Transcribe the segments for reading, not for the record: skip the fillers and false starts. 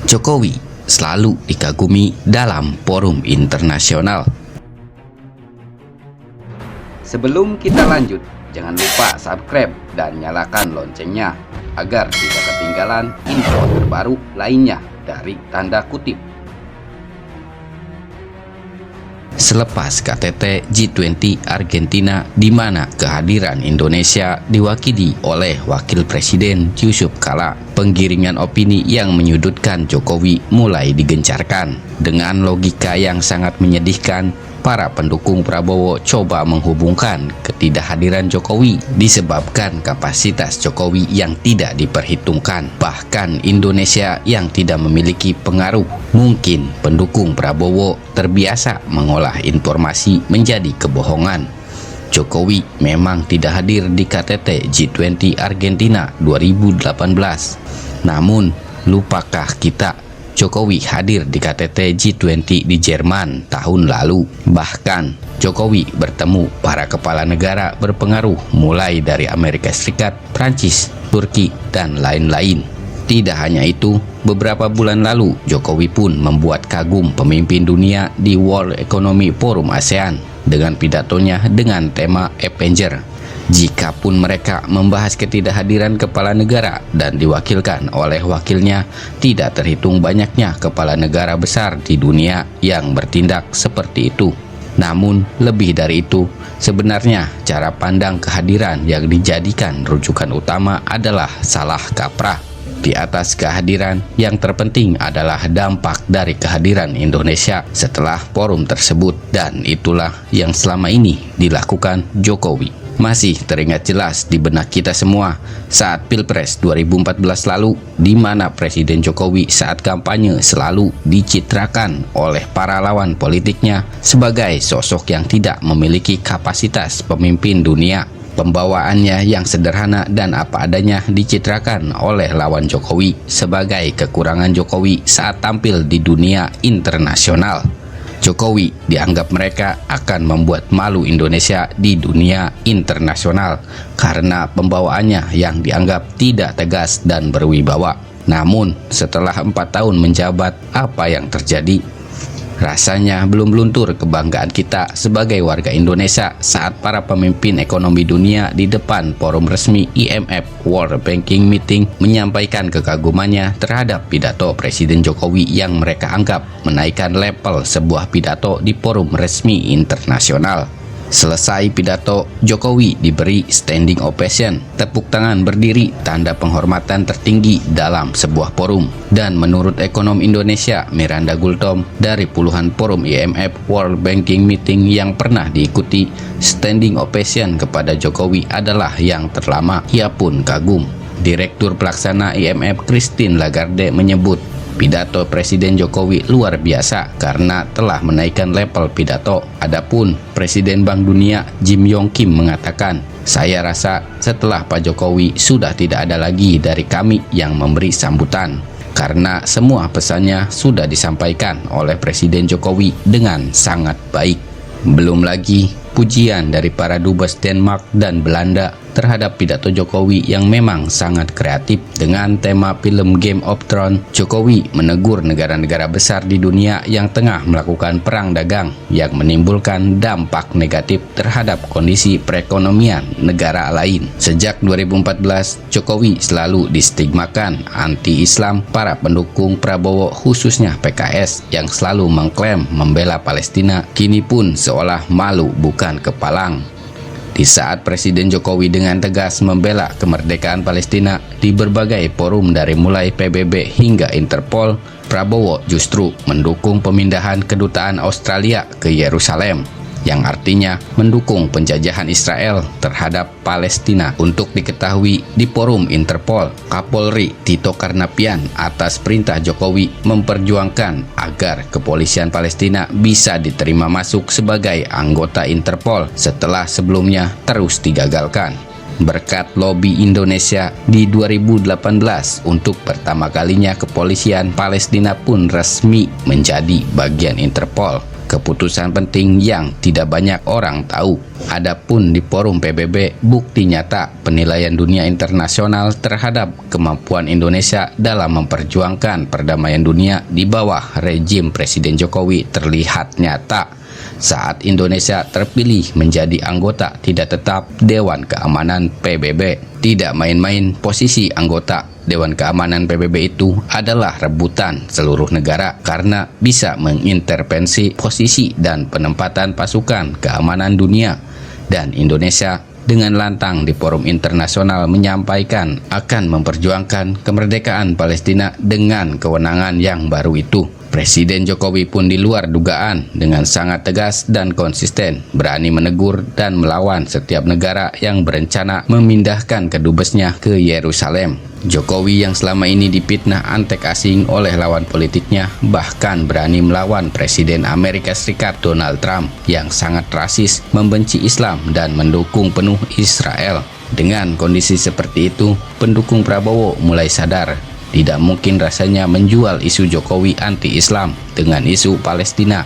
Jokowi selalu dikagumi dalam forum internasional. Sebelum kita lanjut, jangan lupa subscribe dan nyalakan loncengnya agar tidak ketinggalan info terbaru lainnya dari tanda kutip. Selepas KTT G20 Argentina, di mana kehadiran Indonesia diwakili oleh Wakil Presiden Yusuf Kala, penggiringan opini yang menyudutkan Jokowi mulai digencarkan. Dengan logika yang sangat menyedihkan, para pendukung Prabowo coba menghubungkan ketidakhadiran Jokowi disebabkan kapasitas Jokowi yang tidak diperhitungkan, bahkan Indonesia yang tidak memiliki pengaruh. Mungkin pendukung Prabowo terbiasa mengolah informasi menjadi kebohongan. Jokowi memang tidak hadir di KTT G20 Argentina 2018. Namun, lupakah kita Jokowi hadir di KTT G20 di Jerman tahun lalu? Bahkan Jokowi bertemu para kepala negara berpengaruh mulai dari Amerika Serikat, Prancis, Turki, dan lain-lain. Tidak hanya itu, beberapa bulan lalu Jokowi pun membuat kagum pemimpin dunia di World Economic Forum ASEAN dengan pidatonya dengan tema Avenger. Jikapun mereka membahas ketidakhadiran kepala negara dan diwakilkan oleh wakilnya, tidak terhitung banyaknya kepala negara besar di dunia yang bertindak seperti itu. Namun, lebih dari itu, sebenarnya cara pandang kehadiran yang dijadikan rujukan utama adalah salah kaprah. Di atas kehadiran, yang terpenting adalah dampak dari kehadiran Indonesia setelah forum tersebut, dan itulah yang selama ini dilakukan Jokowi. Masih teringat jelas di benak kita semua saat Pilpres 2014 lalu, di mana Presiden Jokowi saat kampanye selalu dicitrakan oleh para lawan politiknya sebagai sosok yang tidak memiliki kapasitas pemimpin dunia. Pembawaannya yang sederhana dan apa adanya dicitrakan oleh lawan Jokowi sebagai kekurangan Jokowi saat tampil di dunia internasional. Jokowi dianggap mereka akan membuat malu Indonesia di dunia internasional karena pembawaannya yang dianggap tidak tegas dan berwibawa. Namun setelah 4 tahun menjabat, apa yang terjadi? Rasanya belum luntur kebanggaan kita sebagai warga Indonesia saat para pemimpin ekonomi dunia di depan forum resmi IMF World Banking Meeting menyampaikan kekagumannya terhadap pidato Presiden Jokowi yang mereka anggap menaikkan level sebuah pidato di forum resmi internasional. Selesai pidato, Jokowi diberi standing ovation, tepuk tangan berdiri, tanda penghormatan tertinggi dalam sebuah forum. Dan menurut ekonom Indonesia Miranda Gultom, dari puluhan forum IMF World Banking Meeting yang pernah diikuti, standing ovation kepada Jokowi adalah yang terlama. Ia pun kagum. Direktur Pelaksana IMF Christine Lagarde menyebut, pidato Presiden Jokowi luar biasa karena telah menaikkan level pidato. Adapun Presiden Bank Dunia Jim Yong Kim mengatakan, saya rasa setelah Pak Jokowi sudah tidak ada lagi dari kami yang memberi sambutan karena semua pesannya sudah disampaikan oleh Presiden Jokowi dengan sangat baik. Belum lagi pujian dari para dubes Denmark dan Belanda terhadap pidato Jokowi yang memang sangat kreatif. Dengan tema film Game of Thrones, Jokowi menegur negara-negara besar di dunia yang tengah melakukan perang dagang yang menimbulkan dampak negatif terhadap kondisi perekonomian negara lain. Sejak 2014, Jokowi selalu distigmakan anti-Islam. Para pendukung Prabowo khususnya PKS yang selalu mengklaim membela Palestina kini pun seolah malu bukan kepalang. Di saat Presiden Jokowi dengan tegas membela kemerdekaan Palestina di berbagai forum dari mulai PBB hingga Interpol, Prabowo justru mendukung pemindahan kedutaan Australia ke Yerusalem, yang artinya mendukung penjajahan Israel terhadap Palestina. Untuk diketahui, di forum Interpol, Kapolri Tito Karnavian atas perintah Jokowi memperjuangkan agar kepolisian Palestina bisa diterima masuk sebagai anggota Interpol setelah sebelumnya terus digagalkan. Berkat lobi Indonesia di 2018, untuk pertama kalinya kepolisian Palestina pun resmi menjadi bagian Interpol. keputusan penting yang tidak banyak orang tahu. Adapun di forum PBB, bukti nyata penilaian dunia internasional terhadap kemampuan Indonesia dalam memperjuangkan perdamaian dunia di bawah rejim Presiden Jokowi terlihat nyata saat Indonesia terpilih menjadi anggota tidak tetap Dewan Keamanan PBB. Tidak main-main, posisi anggota Dewan Keamanan PBB itu adalah rebutan seluruh negara karena bisa mengintervensi posisi dan penempatan pasukan keamanan dunia. Dan Indonesia dengan lantang di forum internasional menyampaikan akan memperjuangkan kemerdekaan Palestina dengan kewenangan yang baru itu. Presiden Jokowi pun di luar dugaan dengan sangat tegas dan konsisten berani menegur dan melawan setiap negara yang berencana memindahkan kedubesnya ke Yerusalem. Jokowi yang selama ini dipitnah antek asing oleh lawan politiknya bahkan berani melawan Presiden Amerika Serikat Donald Trump yang sangat rasis, membenci Islam dan mendukung penuh Israel. Dengan kondisi seperti itu, pendukung Prabowo mulai sadar tidak mungkin rasanya menjual isu Jokowi anti-Islam dengan isu Palestina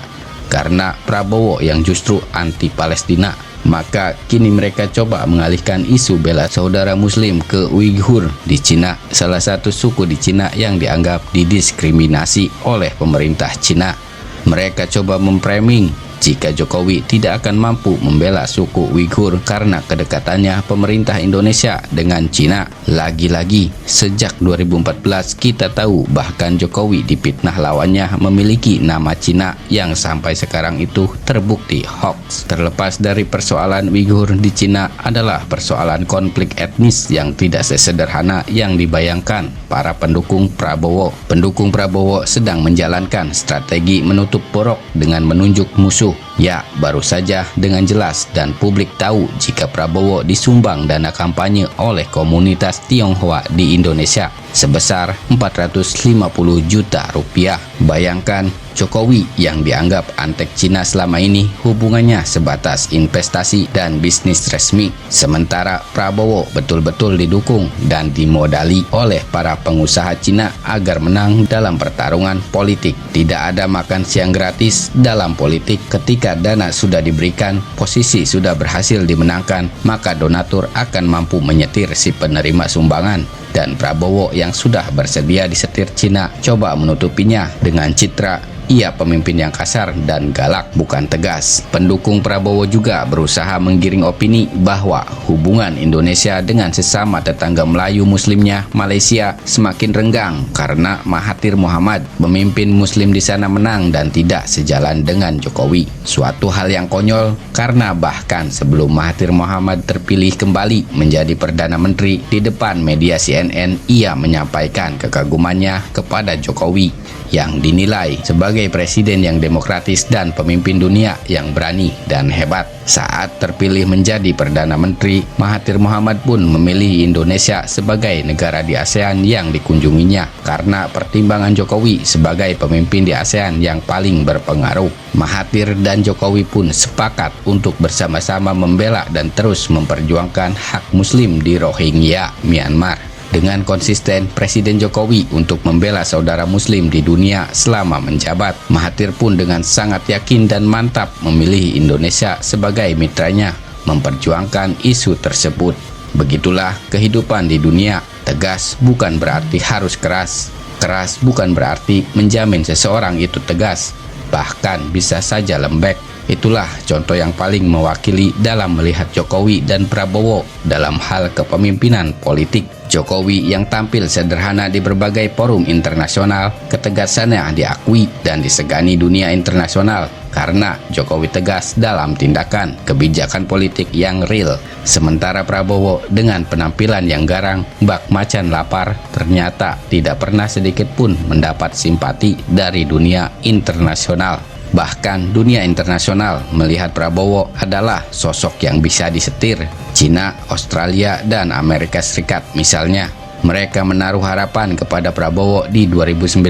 karena Prabowo yang justru anti-Palestina. Maka kini mereka coba mengalihkan isu bela saudara muslim ke Uighur di Cina, salah satu suku di Cina yang dianggap didiskriminasi oleh pemerintah Cina. Mereka coba memframing jika Jokowi tidak akan mampu membela suku Uighur karena kedekatannya pemerintah Indonesia dengan Cina. Lagi-lagi, sejak 2014 kita tahu bahkan Jokowi dipitnah lawannya memiliki nama Cina yang sampai sekarang itu terbukti hoax. Terlepas dari persoalan Uighur di Cina adalah persoalan konflik etnis yang tidak sesederhana yang dibayangkan para pendukung Prabowo. Pendukung Prabowo sedang menjalankan strategi menutup borok dengan menunjuk musuh. Ya, baru saja dengan jelas dan publik tahu jika Prabowo disumbang dana kampanye oleh komunitas Tionghoa di Indonesia sebesar 450 juta rupiah. Bayangkan, Jokowi yang dianggap antek Cina selama ini hubungannya sebatas investasi dan bisnis resmi. Sementara Prabowo betul-betul didukung dan dimodali oleh para pengusaha Cina agar menang dalam pertarungan politik. Tidak ada makan siang gratis dalam politik. Ketika dana sudah diberikan, posisi sudah berhasil dimenangkan, maka donatur akan mampu menyetir si penerima sumbangan. Dan Prabowo yang sudah bersedia disetir Cina coba menutupinya dengan citra ia pemimpin yang kasar dan galak, bukan tegas. Pendukung Prabowo juga berusaha menggiring opini bahwa hubungan Indonesia dengan sesama tetangga Melayu Muslimnya, Malaysia, semakin renggang karena Mahathir Mohamad, pemimpin Muslim di sana, menang dan tidak sejalan dengan Jokowi. Suatu hal yang konyol karena bahkan sebelum Mahathir Mohamad terpilih kembali menjadi Perdana Menteri, di depan media CNN ia menyampaikan kekagumannya kepada Jokowi yang dinilai sebagai presiden yang demokratis dan pemimpin dunia yang berani dan hebat. Saat terpilih menjadi Perdana Menteri, Mahathir Mohamad pun memilih Indonesia sebagai negara di ASEAN yang dikunjunginya karena pertimbangan Jokowi sebagai pemimpin di ASEAN yang paling berpengaruh. Mahathir dan Jokowi pun sepakat untuk bersama-sama membela dan terus memperjuangkan hak Muslim di Rohingya, Myanmar. Dengan konsisten Presiden Jokowi untuk membela saudara Muslim di dunia selama menjabat, Mahathir pun dengan sangat yakin dan mantap memilih Indonesia sebagai mitranya memperjuangkan isu tersebut. Begitulah kehidupan di dunia. Tegas bukan berarti harus keras. Keras bukan berarti menjamin seseorang itu tegas. Bahkan bisa saja lembek. Itulah contoh yang paling mewakili dalam melihat Jokowi dan Prabowo dalam hal kepemimpinan politik. Jokowi yang tampil sederhana di berbagai forum internasional, ketegasannya diakui dan disegani dunia internasional karena Jokowi tegas dalam tindakan kebijakan politik yang real. Sementara Prabowo dengan penampilan yang garang, bak macan lapar, ternyata tidak pernah sedikit pun mendapat simpati dari dunia internasional. Bahkan dunia internasional melihat Prabowo adalah sosok yang bisa disetir. Cina, Australia, dan Amerika Serikat misalnya, mereka menaruh harapan kepada Prabowo di 2019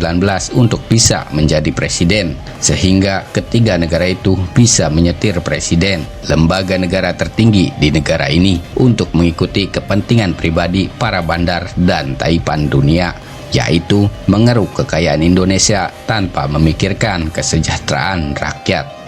untuk bisa menjadi presiden, sehingga ketiga negara itu bisa menyetir presiden, lembaga negara tertinggi di negara ini, untuk mengikuti kepentingan pribadi para bandar dan taipan dunia, yaitu mengeruk kekayaan Indonesia tanpa memikirkan kesejahteraan rakyat.